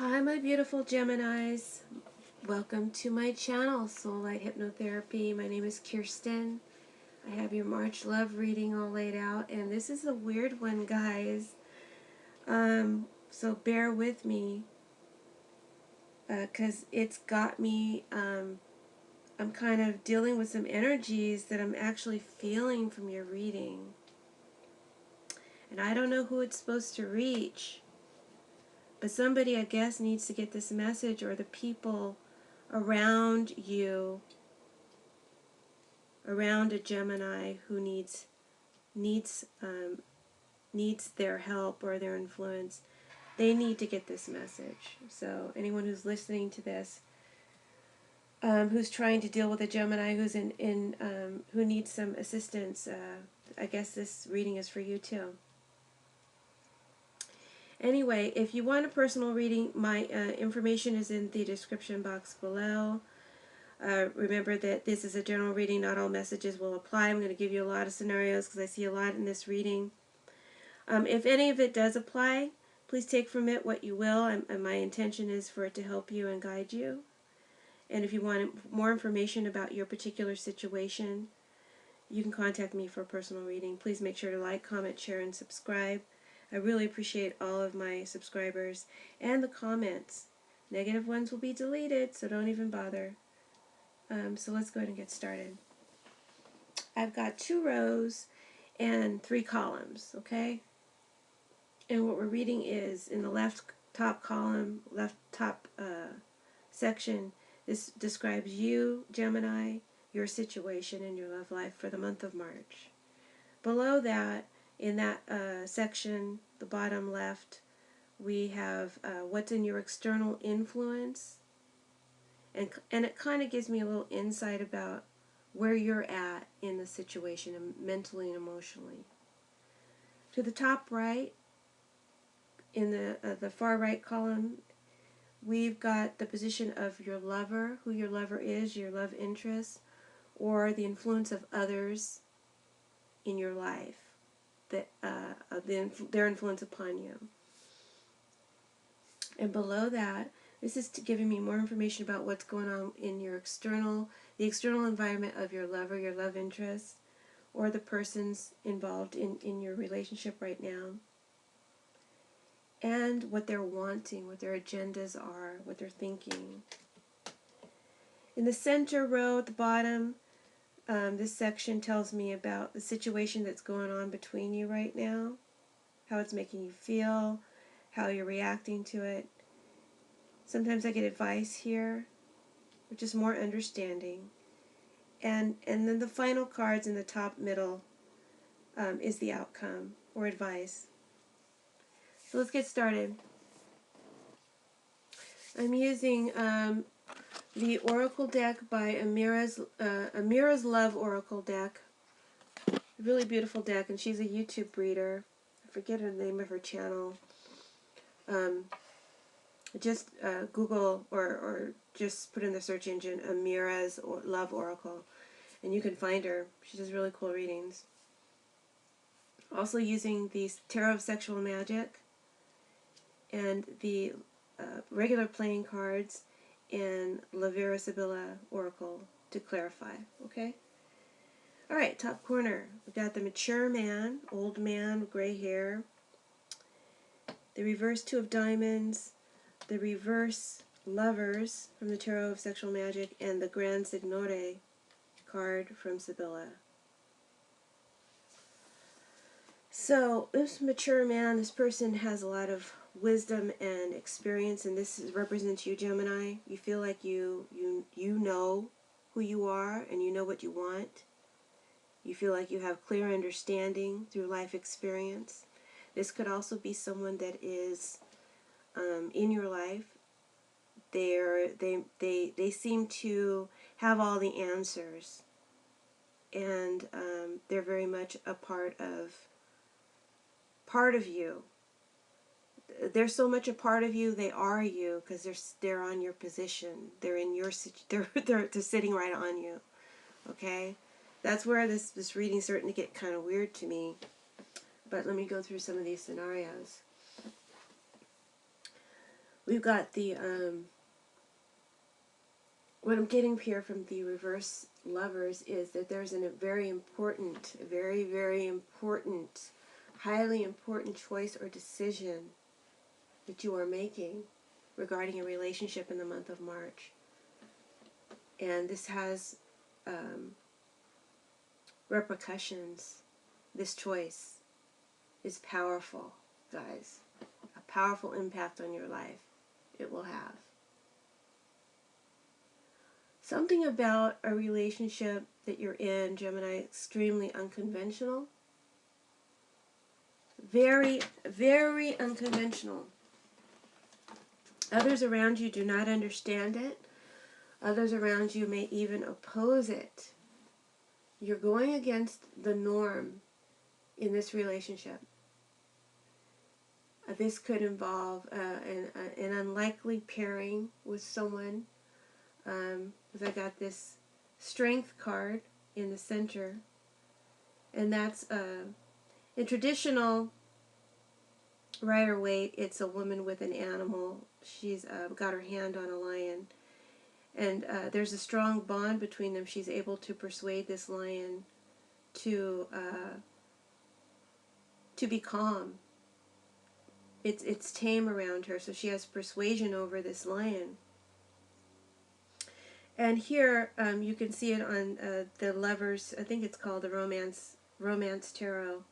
Hi, my beautiful Geminis. Welcome to my channel, Soul Light Hypnotherapy. My name is Kirsten. I have your March love reading all laid out, and this is a weird one, guys. So bear with me, because it's got me, I'm kind of dealing with some energies that I'm actually feeling from your reading. And I don't know who it's supposed to reach, but somebody, I guess, needs to get this message, or the people around you, around a Gemini who needs their help or their influence. They need to get this message. So anyone who's listening to this, who's trying to deal with a Gemini who's who needs some assistance, I guess this reading is for you too. Anyway, if you want a personal reading, my information is in the description box below. Remember that this is a general reading. Not all messages will apply. I'm going to give you a lot of scenarios because I see a lot in this reading. If any of it does apply, please take from it what you will. And my intention is for it to help you and guide you. And if you want more information about your particular situation, you can contact me for a personal reading. Please make sure to like, comment, share, and subscribe. I really appreciate all of my subscribers and the comments. Negative ones will be deleted, so don't even bother. So let's go ahead and get started. I've got 2 rows and 3 columns, okay? And what we're reading is in the left top column, left top section, this describes you, Gemini, your situation in your love life for the month of March. Below that, in that section, the bottom left, we have what's in your external influence. And it kind of gives me a little insight about where you're at in the situation, mentally and emotionally. To the top right, in the far right column, we've got the position of your lover, who your lover is, your love interest, or the influence of others in your life, their influence upon you. And below that, this is giving me more information about what's going on in the external environment of your lover, your love interest, or the persons involved in your relationship right now. And what they're wanting, what their agendas are, what they're thinking. In the center row at the bottom, this section tells me about the situation that's going on between you right now, how it's making you feel, how you're reacting to it. Sometimes I get advice here, or just more understanding. And then the final cards in the top middle is the outcome, or advice. So let's get started. I'm using the Oracle deck by Amira's Love Oracle deck. A really beautiful deck, and she's a YouTube reader. I forget the name of her channel. Just Google or just put in the search engine Amira's Love Oracle, and you can find her. She does really cool readings. Also using the Tarot of Sexual Magic and the regular playing cards in La Vera Sibilla Oracle to clarify. Okay? Alright, top corner. We've got the mature man, old man with gray hair. The reverse 2 of diamonds. The reverse lovers from the Tarot of Sexual Magic, and the Gran Signore card from Sibilla. So this mature man, this person has a lot of wisdom and experience, and this represents you, Gemini. You feel like you know who you are, and you know what you want. You feel like you have clear understanding through life experience. This could also be someone that is in your life. They seem to have all the answers, and they're very much a part of you. They're so much a part of you. They are you because they're on your position. They're in your they're sitting right on you. Okay, that's where this reading's starting to get kind of weird to me. But let me go through some of these scenarios. we've got the, what I'm getting here from the reverse lovers is that there's a very important, very, very important, highly important choice or decision that you are making regarding a relationship in the month of March. And this has repercussions. This choice is powerful, guys. A powerful impact on your life it will have. Something about a relationship that you're in, Gemini, extremely unconventional. Very, very unconventional. Others around you do not understand it. Others around you may even oppose it. You're going against the norm in this relationship. This could involve an unlikely pairing with someone. Because I got this strength card in the center. And that's, in traditional Rider-Waite, it's a woman with an animal. She's got her hand on a lion. And there's a strong bond between them. She's able to persuade this lion to be calm. It's tame around her, so she has persuasion over this lion. And here you can see it on the Lovers, I think it's called the Romance Tarot,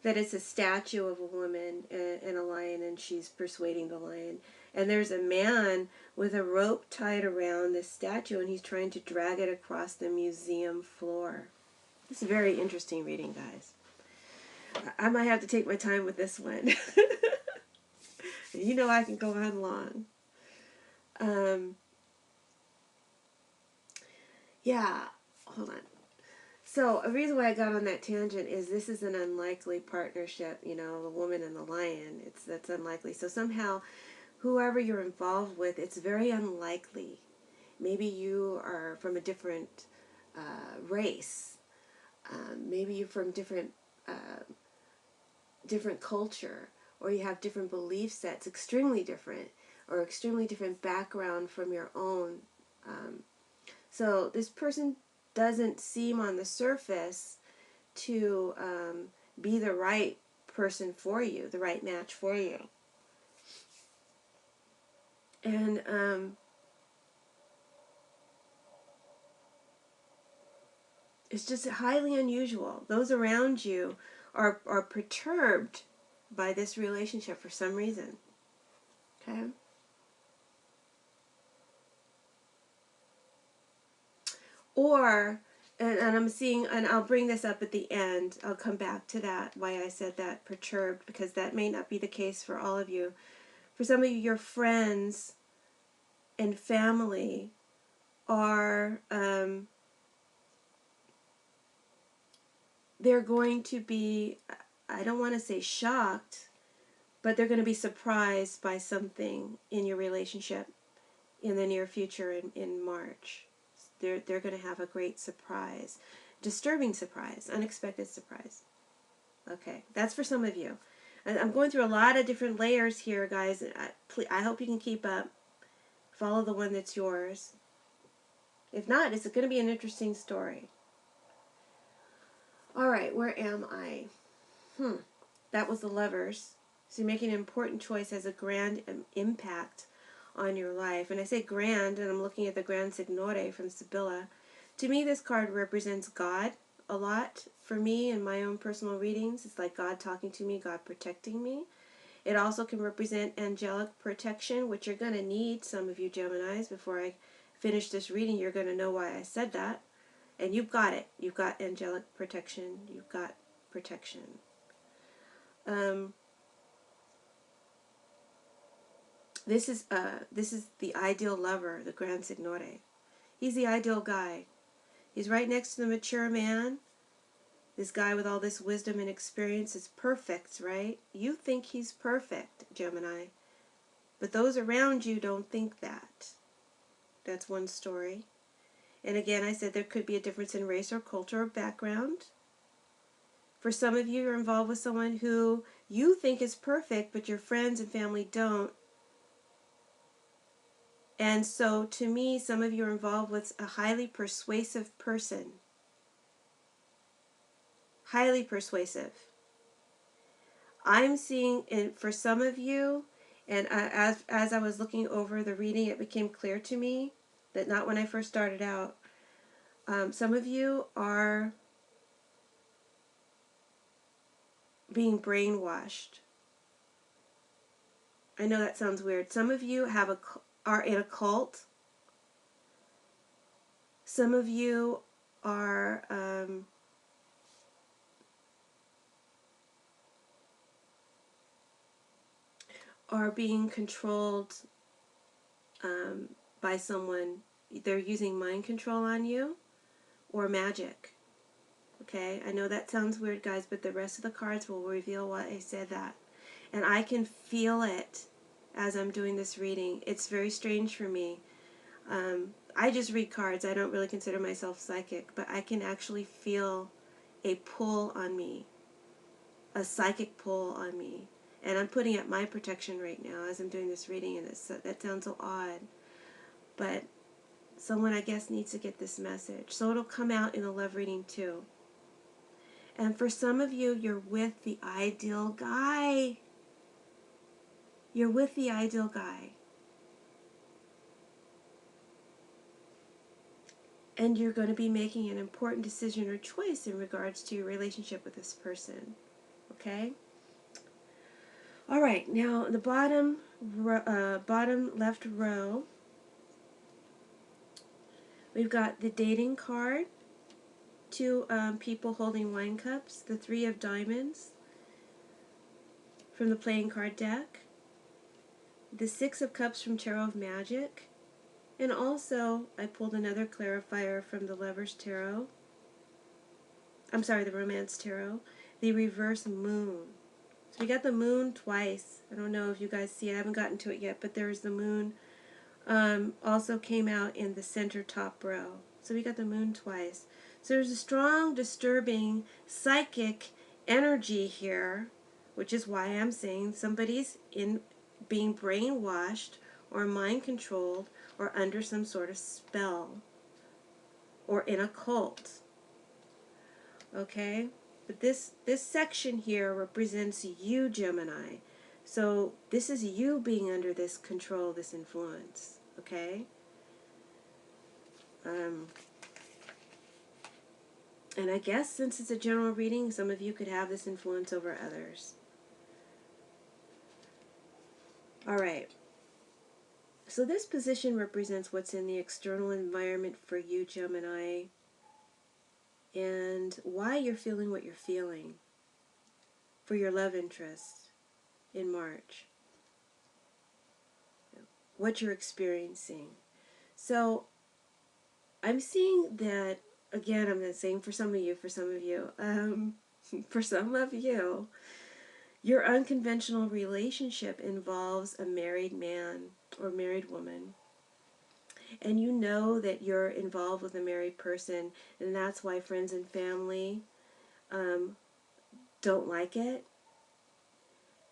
that it's a statue of a woman and a lion, and she's persuading the lion. And there's a man with a rope tied around this statue, and he's trying to drag it across the museum floor. It's a very interesting reading, guys. I might have to take my time with this one. You know I can go on long. Yeah, hold on. So a reason why I got on that tangent is this is an unlikely partnership, you know, the woman and the lion. That's unlikely. So somehow, whoever you're involved with, it's very unlikely. Maybe you are from a different race. Maybe you're from different culture, or you have different belief sets, extremely different, or extremely different background from your own. So this person doesn't seem on the surface to be the right person for you, the right match for you. And it's just highly unusual. Those around you are perturbed by this relationship for some reason. Okay? Or, and I'm seeing, and I'll bring this up at the end, I'll come back to that, why I said that, perturbed, because that may not be the case for all of you. For some of you, your friends and family are, they're going to be, I don't want to say shocked, but they're going to be surprised by something in your relationship in the near future in March. They're going to have a great surprise. Disturbing surprise. Unexpected surprise. Okay, that's for some of you. And I'm going through a lot of different layers here, guys. I hope you can keep up. Follow the one that's yours. If not, it's going to be an interesting story. All right, where am I? That was the Lovers. So you're making an important choice, has a grand impact on your life. And I say grand, and I'm looking at the Grand Signore from Sibylla. To me, this card represents God a lot. For me, in my own personal readings, it's like God talking to me, God protecting me. It also can represent angelic protection, which you're going to need, some of you Geminis. Before I finish this reading, you're going to know why I said that. And you've got it. You've got angelic protection. You've got protection. This is the ideal lover, the Grand Signore. He's the ideal guy. He's right next to the mature man. This guy with all this wisdom and experience is perfect, right? You think he's perfect, Gemini. But those around you don't think that. That's one story. And again, I said there could be a difference in race or culture or background. For some of you, you're involved with someone who you think is perfect, but your friends and family don't. And so to me, some of you are involved with a highly persuasive person. Highly persuasive. I'm seeing, for some of you, and as I was looking over the reading, it became clear to me that not when I first started out, some of you are being brainwashed. I know that sounds weird. Some of you are in a cult. Some of you are being controlled by someone. They're using mind control on you or magic. Okay, I know that sounds weird, guys, but the rest of the cards will reveal why I said that. And I can feel it as I'm doing this reading. It's very strange for me. I just read cards. I don't really consider myself psychic, but I can actually feel a pull on me, a psychic pull on me. And I'm putting up my protection right now as I'm doing this reading, and that sounds so odd. But someone, I guess, needs to get this message. So it'll come out in a love reading too. And for some of you, you're with the ideal guy. You're with the ideal guy. And you're going to be making an important decision or choice in regards to your relationship with this person. Okay? All right, now the bottom left row, we've got the dating card, two people holding wine cups, the 3 of diamonds from the playing card deck, the 6 of cups from Tarot of Magic, and also I pulled another clarifier from the Lover's Tarot. I'm sorry, the Romance Tarot, the reverse moon. So we got the moon twice. I don't know if you guys see it. I haven't gotten to it yet, but there's the moon. Also came out in the center top row. So we got the moon twice. So there's a strong, disturbing, psychic energy here, which is why I'm saying somebody's being brainwashed or mind controlled or under some sort of spell or in a cult. Okay? But this section here represents you, Gemini. So this is you being under this control, this influence. Okay? And I guess since it's a general reading, some of you could have this influence over others. All right. So this position represents what's in the external environment for you, Gemini, and why you're feeling what you're feeling for your love interest in March. What you're experiencing. So I'm seeing that, again, I'm not saying for some of you, for some of you, your unconventional relationship involves a married man or married woman. And you know that you're involved with a married person, and that's why friends and family don't like it.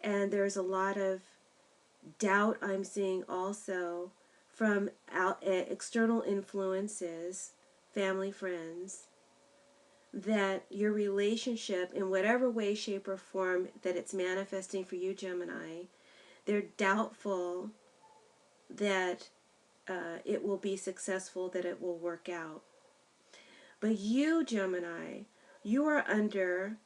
And there's a lot of doubt I'm seeing also from external influences, family, friends, that your relationship, in whatever way, shape, or form that it's manifesting for you, Gemini, they're doubtful that it will be successful, that it will work out. But you, Gemini, you are under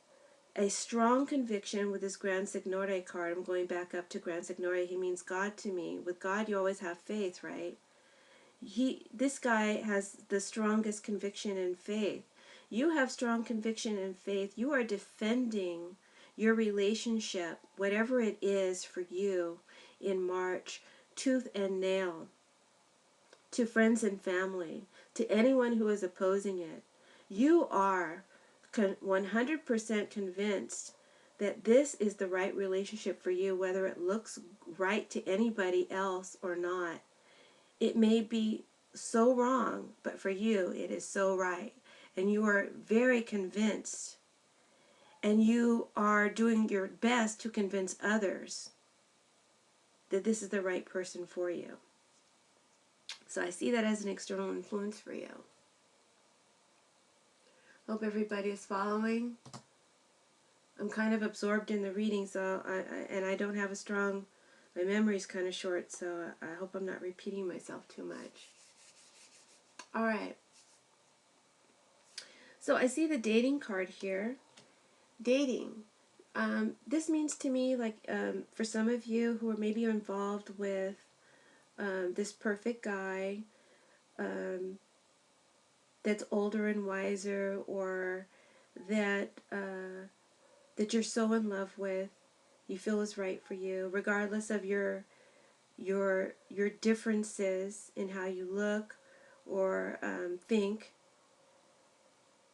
a strong conviction with this Gran Signore card. I'm going back up to Gran Signore. He means God to me. With God, you always have faith, right? This guy has the strongest conviction and faith. You have strong conviction and faith. You are defending your relationship, whatever it is for you in March, tooth and nail, to friends and family, to anyone who is opposing it. You are 100% convinced that this is the right relationship for you, whether it looks right to anybody else or not. It may be so wrong, but for you it is so right. And you are very convinced, and you are doing your best to convince others that this is the right person for you. So I see that as an external influence for you. Hope everybody is following. I'm kind of absorbed in the reading, so I don't have a strong, my memory's kind of short, so I hope I'm not repeating myself too much. All right. So I see the dating card here. Dating. This means to me, like, for some of you who are maybe involved with this perfect guy that's older and wiser, or that that you're so in love with, you feel is right for you, regardless of your differences in how you look or think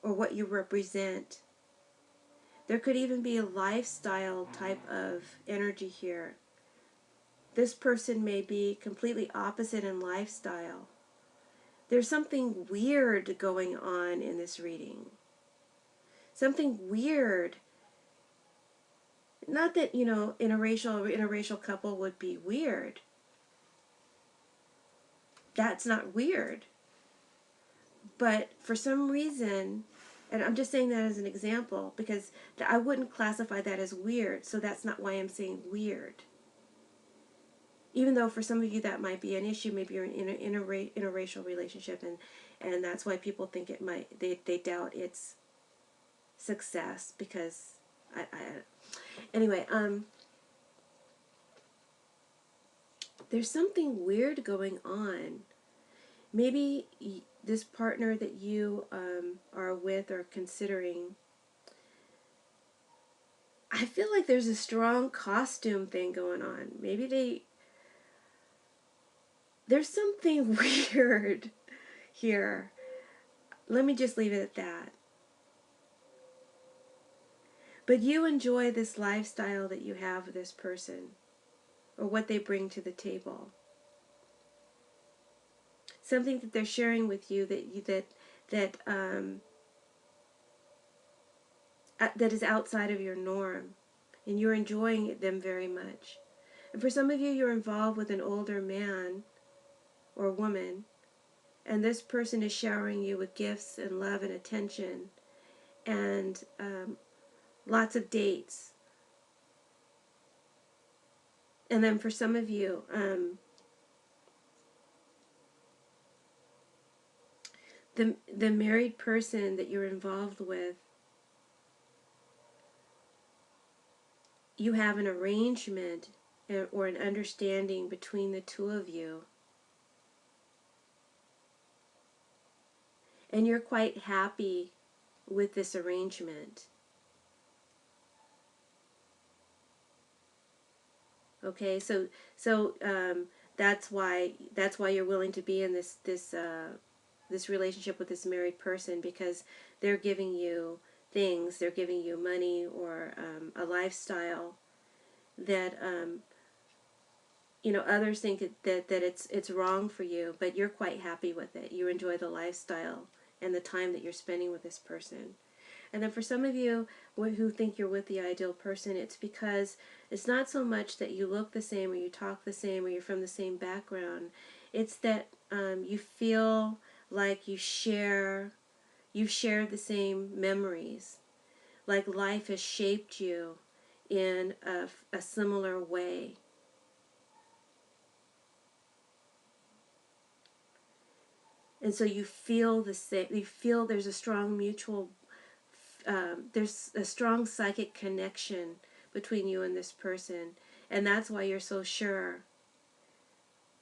or what you represent. There could even be a lifestyle type of energy here. This person may be completely opposite in lifestyle. There's something weird going on in this reading. Something weird. Not that, interracial couple would be weird. That's not weird. But for some reason, and I'm just saying that as an example, because I wouldn't classify that as weird, so that's not why I'm saying weird. Even though for some of you that might be an issue, maybe you're in an interracial relationship, and that's why people think it might, they doubt its success, because anyway, there's something weird going on. Maybe this partner that you are with or considering, I feel like there's a strong costume thing going on. Maybe there's something weird here. Let me just leave it at that. But you enjoy this lifestyle that you have with this person, or what they bring to the table. Something that they're sharing with you that is outside of your norm, and you're enjoying them very much. And for some of you, you're involved with an older man or woman, and this person is showering you with gifts and love and attention, and lots of dates. And then for some of you, the married person that you're involved with, you have an arrangement or an understanding between the two of you, and you're quite happy with this arrangement. Okay, so that's why you're willing to be in this relationship with this married person, because they're giving you things, they're giving you money or a lifestyle that others think that it's wrong for you, but you're quite happy with it. You enjoy the lifestyle and the time that you're spending with this person. And then for some of you who think you're with the ideal person, it's because it's not so much that you look the same or you talk the same or you're from the same background. It's that you feel like you've shared the same memories, like life has shaped you in a similar way. And so you feel the same. You feel there's a strong mutual, there's a strong psychic connection between you and this person, and that's why you're so sure.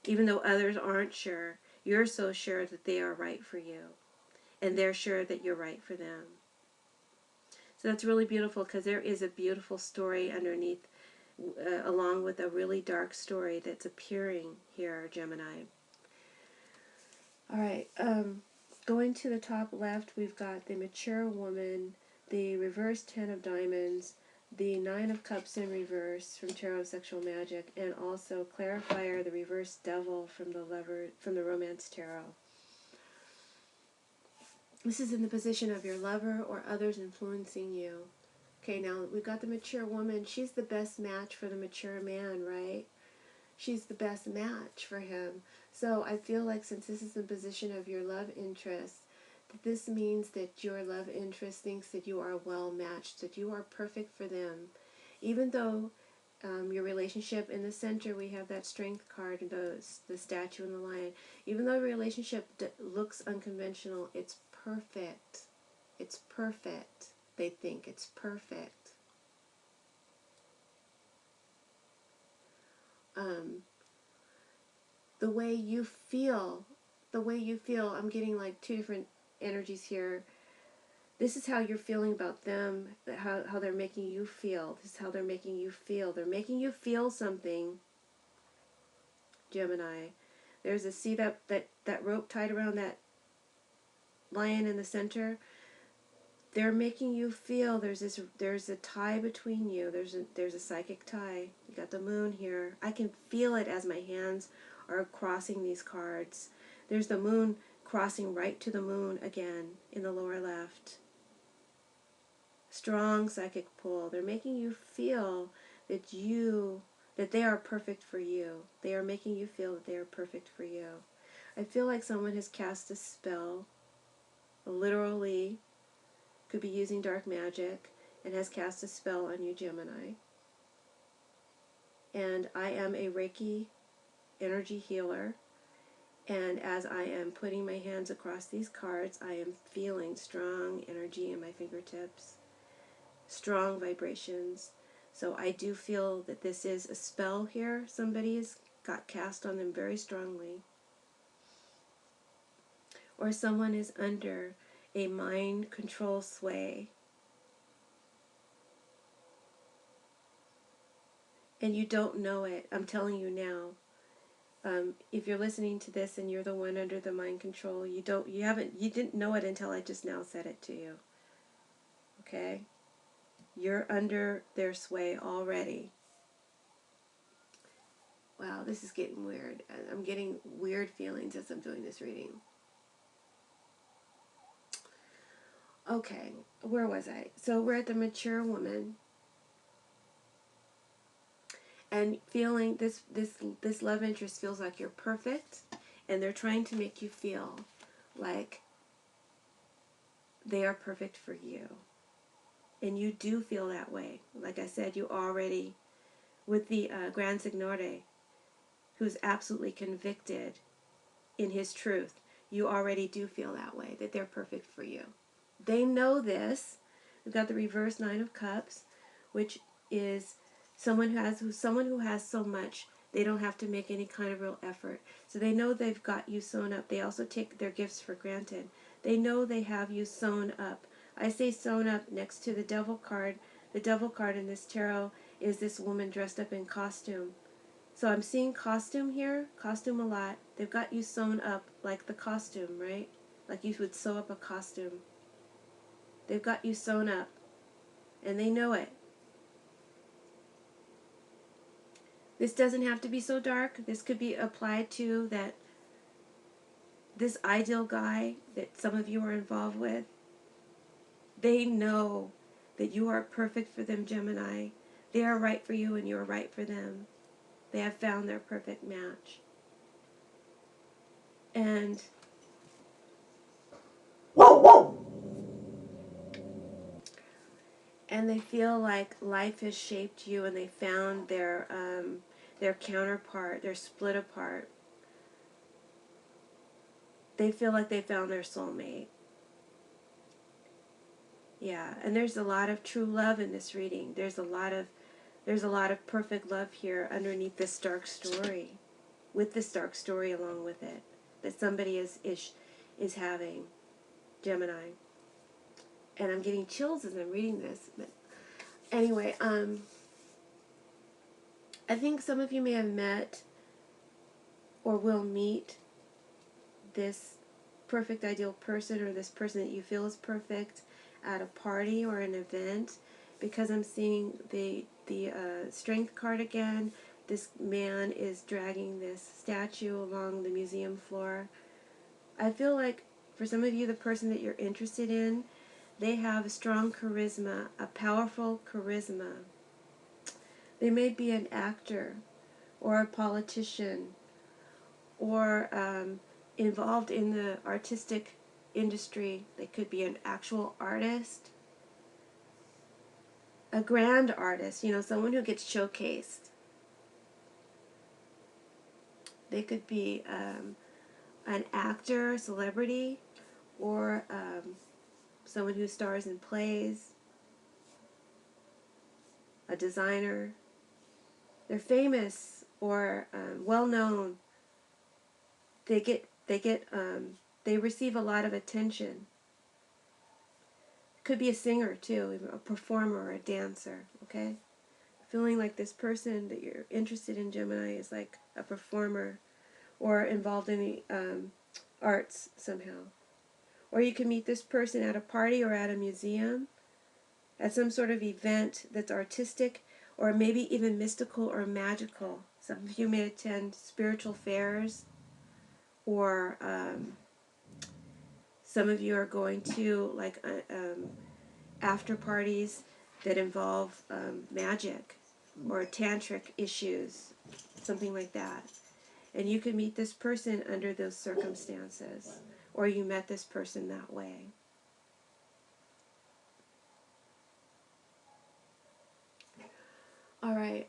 Even though others aren't sure, you're so sure that they are right for you, and they're sure that you're right for them. So that's really beautiful, because there is a beautiful story underneath, along with a really dark story that's appearing here, Gemini. All right, going to the top left, we've got the mature woman, the reverse 10 of diamonds, the 9 of cups in reverse from Tarot of Sexual Magic, and also clarifier, the reverse devil from the Romance Tarot. This is in the position of your lover or others influencing you. Okay, now we've got the mature woman. She's the best match for the mature man, right? she's the best match for him. So I feel like since this is the position of your love interest, that this means that your love interest thinks that you are well matched, that you are perfect for them. Even though your relationship in the center, we have that strength card, the statue and the lion. Even though the relationship looks unconventional, it's perfect. It's perfect. They think it's perfect. The way you feel, I'm getting like two different energies here. This is how you're feeling about them, how they're making you feel. This is how they're making you feel. They're making you feel something, Gemini. There's a, see that rope tied around that lion in the center? They're making you feel there's a tie between you. There's a psychic tie. You got the moon here. I can feel it as my hands are crossing these cards. There's the moon crossing right to the moon again in the lower left. Strong psychic pull. They're making you feel that they are perfect for you. They are making you feel that they are perfect for you. I feel like someone has cast a spell, literally could be using dark magic, and has cast a spell on you, Gemini. And I am a Reiki energy healer, and as I am putting my hands across these cards, I am feeling strong energy in my fingertips, strong vibrations. So I do feel that this is a spell here. Somebody's got cast on them very strongly. Or someone is under a mind control sway. And you don't know it. I'm telling you now. If you're listening to this and you're the one under the mind control, you didn't know it until I just now said it to you. Okay? You're under their sway already. Wow, this is getting weird. I'm getting weird feelings as I'm doing this reading. Okay, where was I? So we're at the mature woman. And feeling this love interest feels like you're perfect, and they're trying to make you feel like they are perfect for you. And you do feel that way. Like I said, you already, with the Gran Signore, who's absolutely convicted in his truth, you already do feel that way, that they're perfect for you. They know this. We've got the reverse Nine of Cups, which is someone who has so much, they don't have to make any kind of real effort. So they know they've got you sewn up. They also take their gifts for granted. They know they have you sewn up. I say sewn up next to the Devil card. The Devil card in this tarot is this woman dressed up in costume. So I'm seeing costume here, costume a lot. They've got you sewn up like the costume, right? Like you would sew up a costume. They've got you sewn up, and they know it. This doesn't have to be so dark. This could be applied to this ideal guy that some of you are involved with. They know that you are perfect for them, Gemini. They are right for you and you are right for them. They have found their perfect match. And they feel like life has shaped you, and they found their counterpart, their split apart. They feel like they found their soulmate. Yeah, and there's a lot of true love in this reading. There's a lot of perfect love here underneath this dark story, with this dark story along with it, that somebody is having, Gemini. And I'm getting chills as I'm reading this. But anyway, I think some of you may have met or will meet this perfect ideal person, or this person that you feel is perfect, at a party or an event, because I'm seeing the strength card again. This man is dragging this statue along the museum floor. I feel like for some of you, the person that you're interested in, they have a strong charisma, a powerful charisma. They may be an actor or a politician, or involved in the artistic industry. They could be an actual artist, a grand artist, someone who gets showcased. They could be an actor, celebrity, or someone who stars in plays, a designer. They're famous or well known. They receive a lot of attention. Could be a singer too, a performer or a dancer. Okay, feeling like this person that you're interested in, Gemini, is like a performer or involved in the arts somehow. Or you can meet this person at a party or at a museum, at some sort of event that's artistic or maybe even mystical or magical. Some of you may attend spiritual fairs, or some of you are going to like after parties that involve magic or tantric issues, something like that. And you can meet this person under those circumstances, or you met this person that way. All right.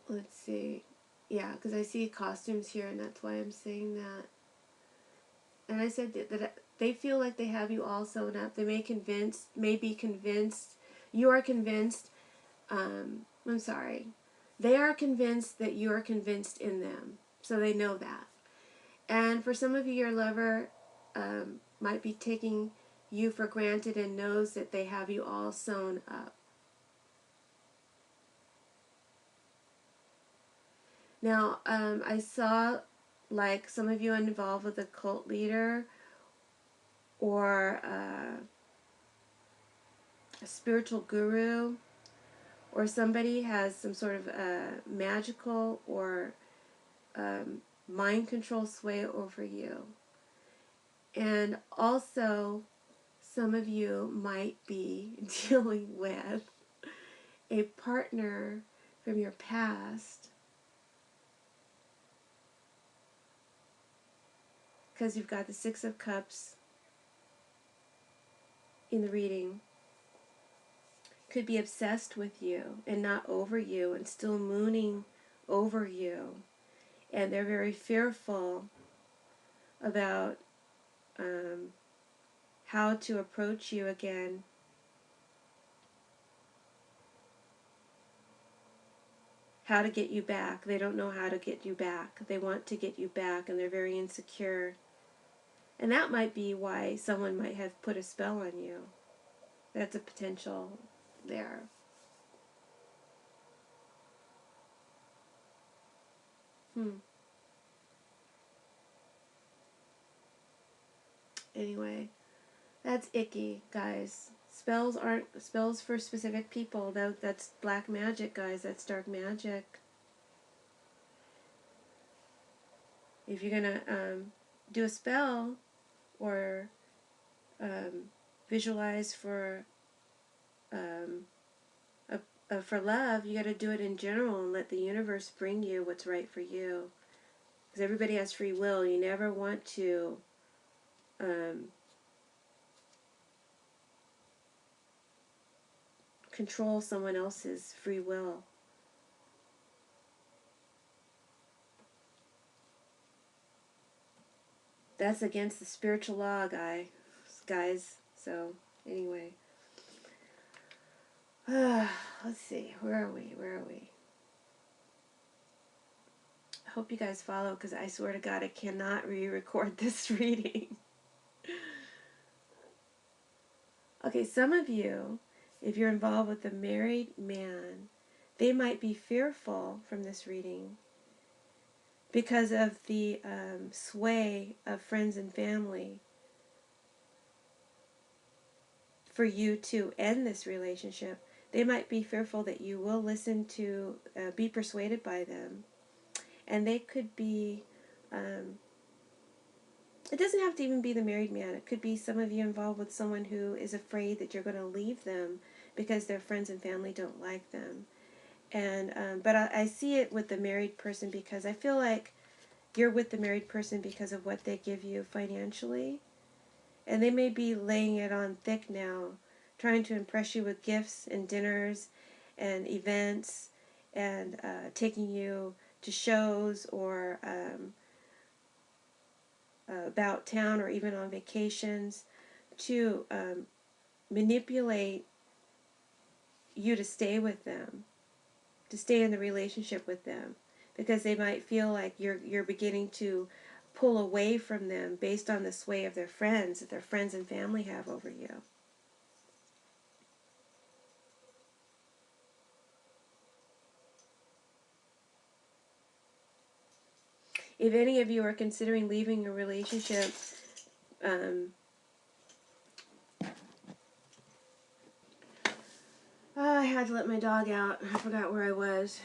Let's see. Yeah, because I see costumes here, and that's why I'm saying that. And I said that they feel like they have you all sewn up. They may be convinced. You are convinced. I'm sorry. They are convinced that you are convinced in them. So they know that. And for some of you, your lover might be taking you for granted and knows that they have you all sewn up. Now, I saw like some of you involved with a cult leader or a spiritual guru, or somebody has some sort of magical or mind control sway over you. And also, some of you might be dealing with a partner from your past, because you've got the Six of Cups in the reading. Could be obsessed with you and not over you, and still mooning over you. And they're very fearful about how to approach you again. How to get you back. They don't know how to get you back. They want to get you back, and they're very insecure. And that might be why someone might have put a spell on you. That's a potential there. Anyway, that's icky, guys. Spells aren't spells for specific people. That's black magic, guys. That's dark magic. If you're gonna do a spell or visualize for for love, you got to do it in general and let the universe bring you what's right for you. Because everybody has free will. You never want to control someone else's free will. That's against the spiritual law, guys. So, anyway. Let's see. Where are we? I hope you guys follow, because I swear to God I cannot re-record this reading. Okay, some of you, if you're involved with a married man, they might be fearful from this reading because of the sway of friends and family for you to end this relationship. They might be fearful that you will listen to, be persuaded by them. And they could be It doesn't have to even be the married man. It could be some of you involved with someone who is afraid that you're going to leave them because their friends and family don't like them. And but I see it with the married person because I feel like you're with the married person because of what they give you financially. And they may be laying it on thick now, trying to impress you with gifts and dinners and events and taking you to shows or about town or even on vacations to manipulate you to stay with them, to stay in the relationship with them, because they might feel like you're beginning to pull away from them based on the sway of their friends that their friends and family have over you. If any of you are considering leaving a relationship, I had to let my dog out. I forgot where I was.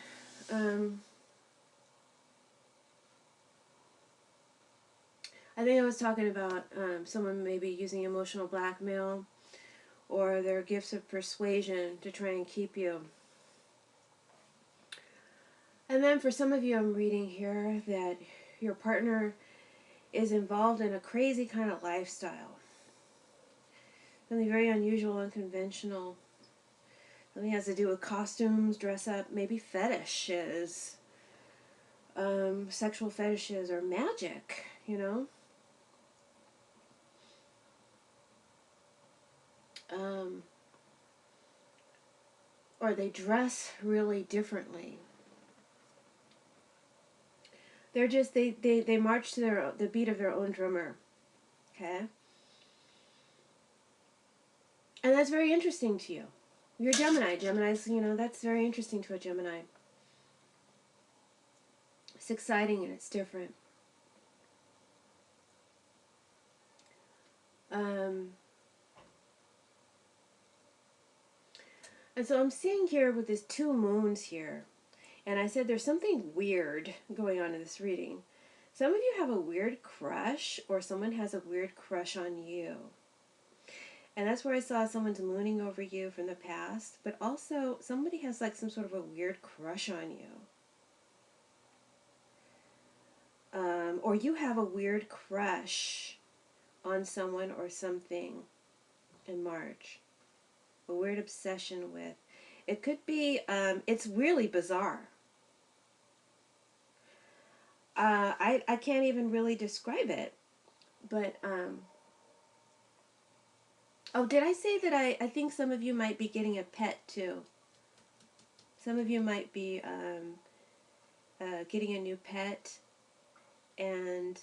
I think I was talking about someone maybe using emotional blackmail or their gifts of persuasion to try and keep you. And then for some of you, I'm reading here that your partner is involved in a crazy kind of lifestyle. Something very unusual, unconventional. Something has to do with costumes, dress up, maybe fetishes, sexual fetishes, or magic, you know? Or they dress really differently. They're just, they march to the beat of their own drummer, okay? And that's very interesting to you. You're Gemini. Gemini's, you know, that's very interesting to a Gemini. It's exciting and it's different. And so I'm seeing here with these two moons here, and I said there's something weird going on in this reading. Some of you have a weird crush, or someone has a weird crush on you. And that's where I saw someone's mooning over you from the past, but also somebody has like some sort of a weird crush on you. Or you have a weird crush on someone or something in March. A weird obsession with. It could be, it's really bizarre. I can't even really describe it, but, oh, did I say that I think some of you might be getting a pet too? Some of you might be getting a new pet, and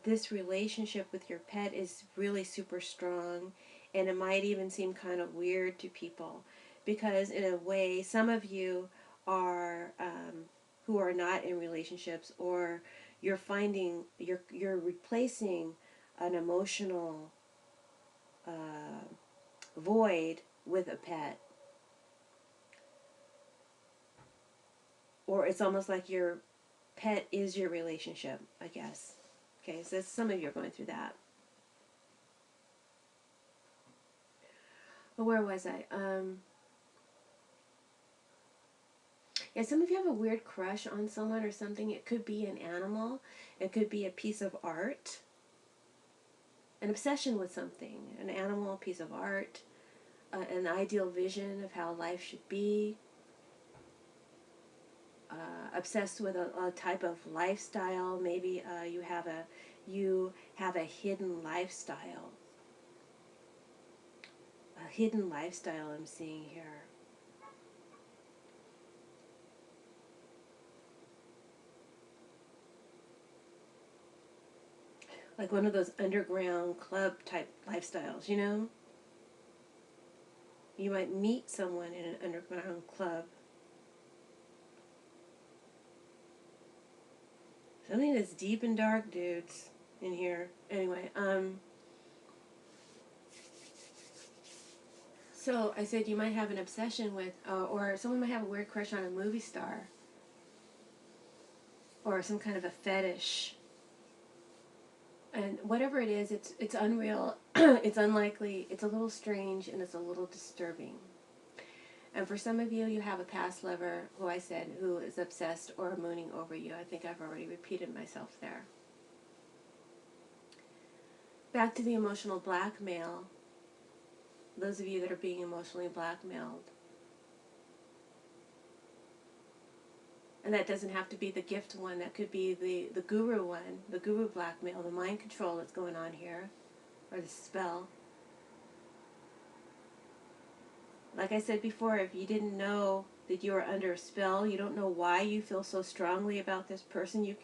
this relationship with your pet is really super strong, and it might even seem kind of weird to people, because in a way, some of you are who are not in relationships, or you're finding you're replacing an emotional void with a pet, or it's almost like your pet is your relationship, I guess. Okay, so some of you are going through that. But where was I? Yeah, some of you have a weird crush on someone or something. It could be an animal. It could be a piece of art. An obsession with something. An animal, a piece of art. An ideal vision of how life should be. Obsessed with a type of lifestyle. Maybe you have a hidden lifestyle. A hidden lifestyle I'm seeing here. Like one of those underground club type lifestyles, you know? You might meet someone in an underground club. Something that's deep and dark, dudes, in here. Anyway, so I said you might have an obsession with, or someone might have a weird crush on a movie star. or some kind of a fetish. And whatever it is, it's unreal, it's unlikely, it's a little strange, and it's a little disturbing. And for some of you, you have a past lover who I said who is obsessed or mooning over you. I think I've already repeated myself there. Back to the emotional blackmail. Those of you that are being emotionally blackmailed. And that doesn't have to be the gift one. That could be the guru one, the guru blackmail, the mind control that's going on here, or the spell. Like I said before, if you didn't know that you are under a spell, you don't know why you feel so strongly about this person,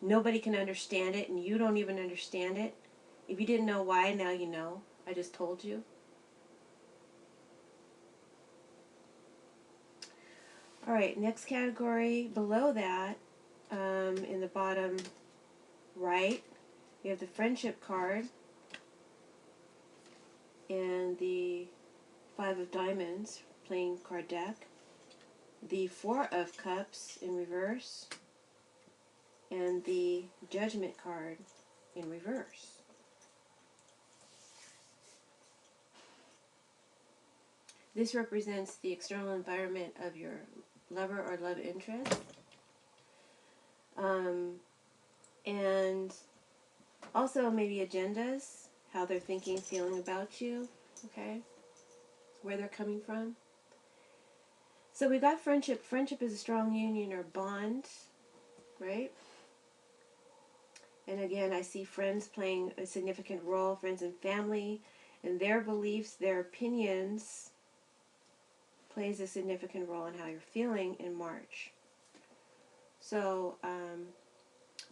nobody can understand it, and you don't even understand it. If you didn't know why, now you know. I just told you. All right, next category below that, in the bottom right, you have the friendship card and the 5 of diamonds playing card deck, the 4 of cups in reverse, and the judgment card in reverse. This represents the external environment of your lover or love interest. And also maybe agendas, how they're thinking, feeling about you, okay? Where they're coming from. So we got friendship. Friendship is a strong union or bond, right? And again, I see friends playing a significant role, friends and family, and their beliefs, their opinions plays a significant role in how you're feeling in March. So,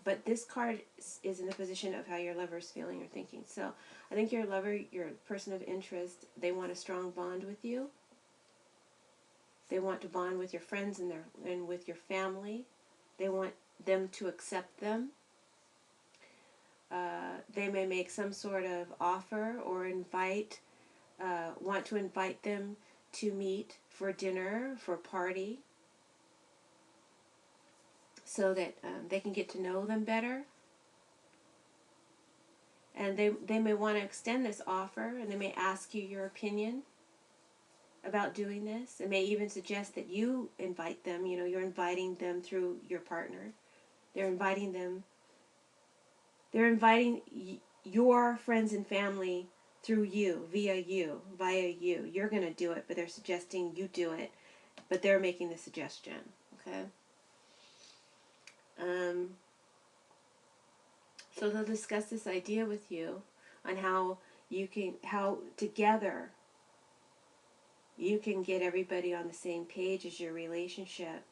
but this card is in the position of how your lover is feeling or thinking. So I think your lover, your person of interest, they want a strong bond with you. They want to bond with your friends and with your family. They want them to accept them. They may make some sort of offer or want to invite them to meet for dinner, for a party, so that they can get to know them better. And they may want to extend this offer, and they may ask you your opinion about doing this. It may even suggest that you invite them. You know, you're inviting them through your partner. They're inviting your friends and family through you, via you. You're going to do it, but they're suggesting you do it, but they're making the suggestion, okay? So they'll discuss this idea with you on how together you can get everybody on the same page as your relationship,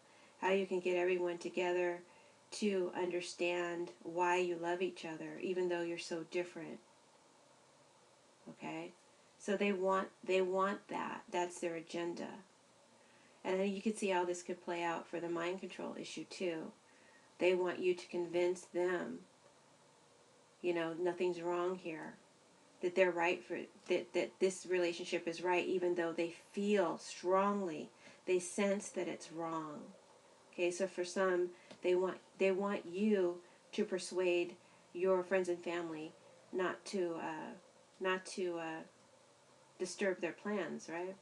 how you can get everyone together to understand why you love each other, even though you're so different. Okay? So they want that. That's their agenda. And then you can see how this could play out for the mind control issue too. They want you to convince them, you know, nothing's wrong here, that they're right that this relationship is right, even though they feel strongly, they sense that it's wrong. Okay, so for some, they want you to persuade your friends and family not to disturb their plans, right?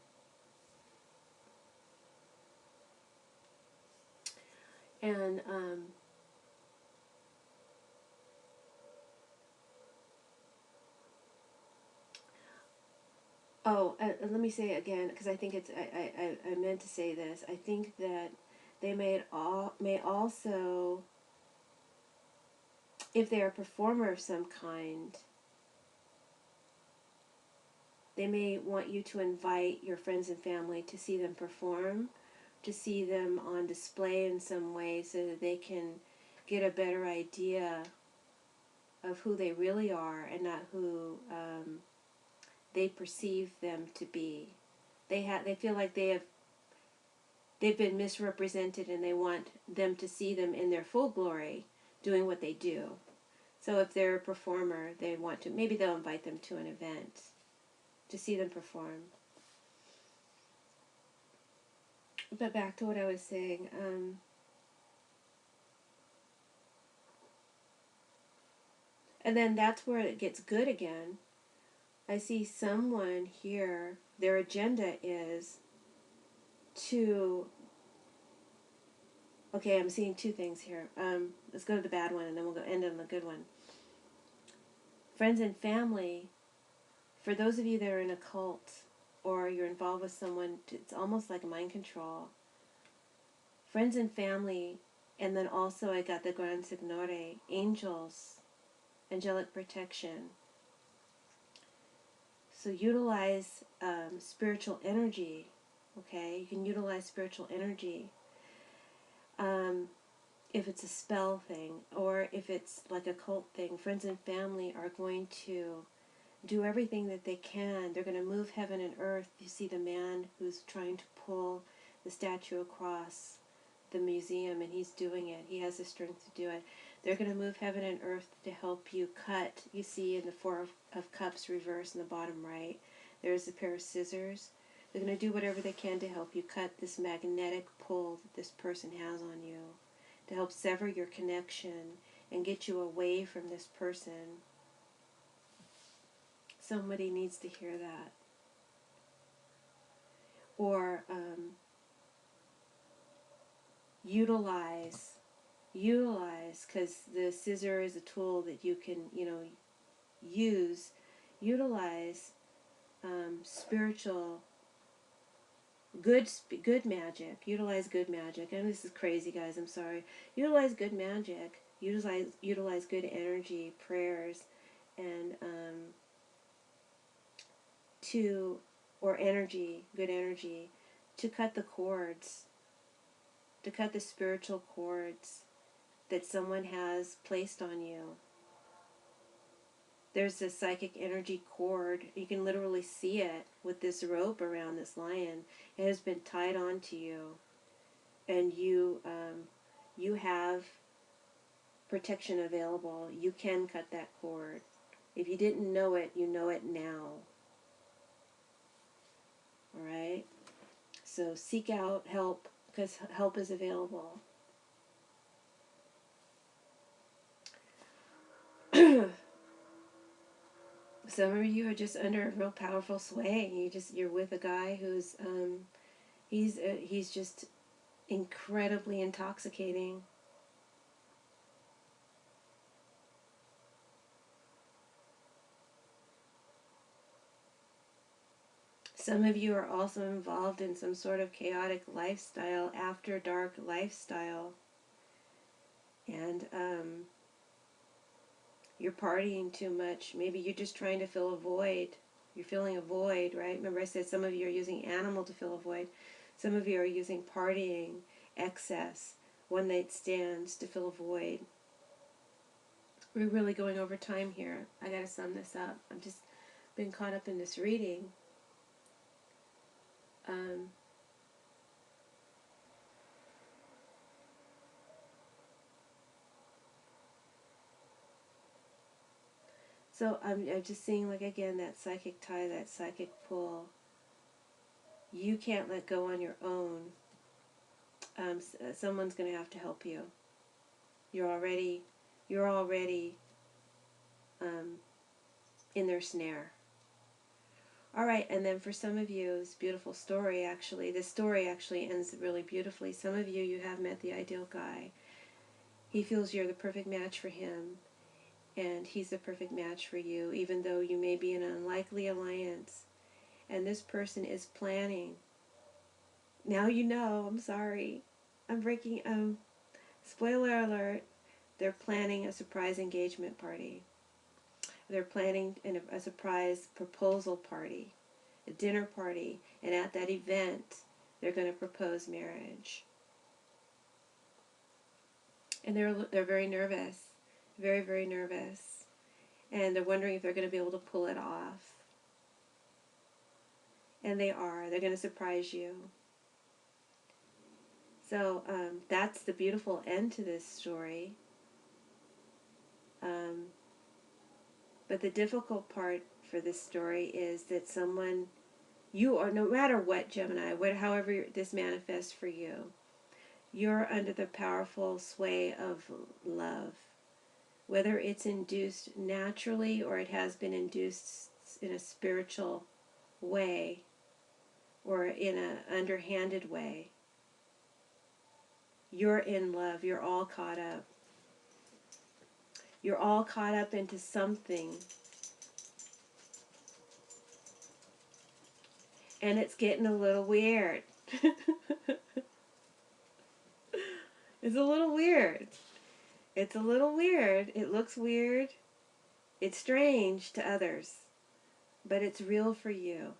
And let me say it again, because I think it's I meant to say this. I think that they may also, if they're a performer of some kind, they may want you to invite your friends and family to see them perform, to see them on display in some way, so that they can get a better idea of who they really are and not who they perceive them to be. They feel like they've been misrepresented, and they want them to see them in their full glory doing what they do. So if they're a performer, maybe they'll invite them to an event to see them perform. But back to what I was saying. And then that's where it gets good again. I see someone here, their agenda is to, okay, I'm seeing two things here. Let's go to the bad one and then we'll go end on the good one. Friends and family, for those of you that are in a cult or you're involved with someone, it's almost like mind control. Friends and family, and then also I got the Gran Signore, angels, angelic protection. So utilize spiritual energy, okay? You can utilize spiritual energy. If it's a spell thing or if it's like a cult thing, friends and family are going to do everything that they can. They're going to move heaven and earth. You see the man who's trying to pull the statue across the museum, and he's doing it. He has the strength to do it. They're going to move heaven and earth to help you cut. You see in the Four of Cups reverse in the bottom right, there's a pair of scissors. They're going to do whatever they can to help you cut this magnetic pull that this person has on you, to help sever your connection and get you away from this person. Somebody needs to hear that. Or utilize, because the scissor is a tool that you can, use. Utilize spiritual, good magic. Utilize good magic. And this is crazy, guys. I'm sorry. Utilize good magic. Utilize good energy, prayers, and good energy, to cut the cords, to cut the spiritual cords that someone has placed on you. There's a psychic energy cord. You can literally see it with this rope around this lion. It has been tied onto you, and you have protection available. You can cut that cord. If you didn't know it, you know it now. All right? So seek out help, because help is available. Some of you are just under a real powerful sway. You're with a guy who's he's just incredibly intoxicating. Some of you are also involved in some sort of chaotic lifestyle, after dark lifestyle, and you're partying too much. Maybe you're just trying to fill a void. You're filling a void, right? Remember I said some of you are using animal to fill a void. Some of you are using partying, excess, one-night stands to fill a void. We're really going over time here. I gotta sum this up. I've just been caught up in this reading. So I'm just seeing, like, again, that psychic tie, that psychic pull. You can't let go on your own. Someone's going to have to help you. You're already in their snare. All right, and then for some of you, this beautiful story, actually, this story actually ends really beautifully. Some of you, you have met the ideal guy. He feels you're the perfect match for him, and he's the perfect match for you, even though you may be in an unlikely alliance. And this person is planning. Now you know, I'm sorry. I'm breaking, spoiler alert, they're planning a surprise engagement party. They're planning a surprise proposal party, a dinner party, and at that event, they're going to propose marriage. And they're very nervous, very, very nervous, and they're wondering if they're going to be able to pull it off. And they are. They're going to surprise you. So that's the beautiful end to this story. But the difficult part for this story is that you are, no matter what, Gemini, however this manifests for you, you're under the powerful sway of love. whether it's induced naturally or it has been induced in a spiritual way or in an underhanded way. You're in love. You're all caught up. You're all caught up into something. And it's getting a little weird. It's a little weird. It's a little weird. It looks weird. It's strange to others. But it's real for you.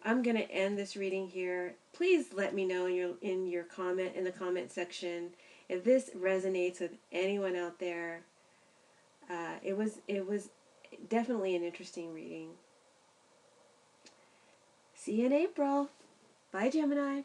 I'm going to end this reading here. Please let me know in the comment section if this resonates with anyone out there. It was definitely an interesting reading. See you in April. Bye, Gemini.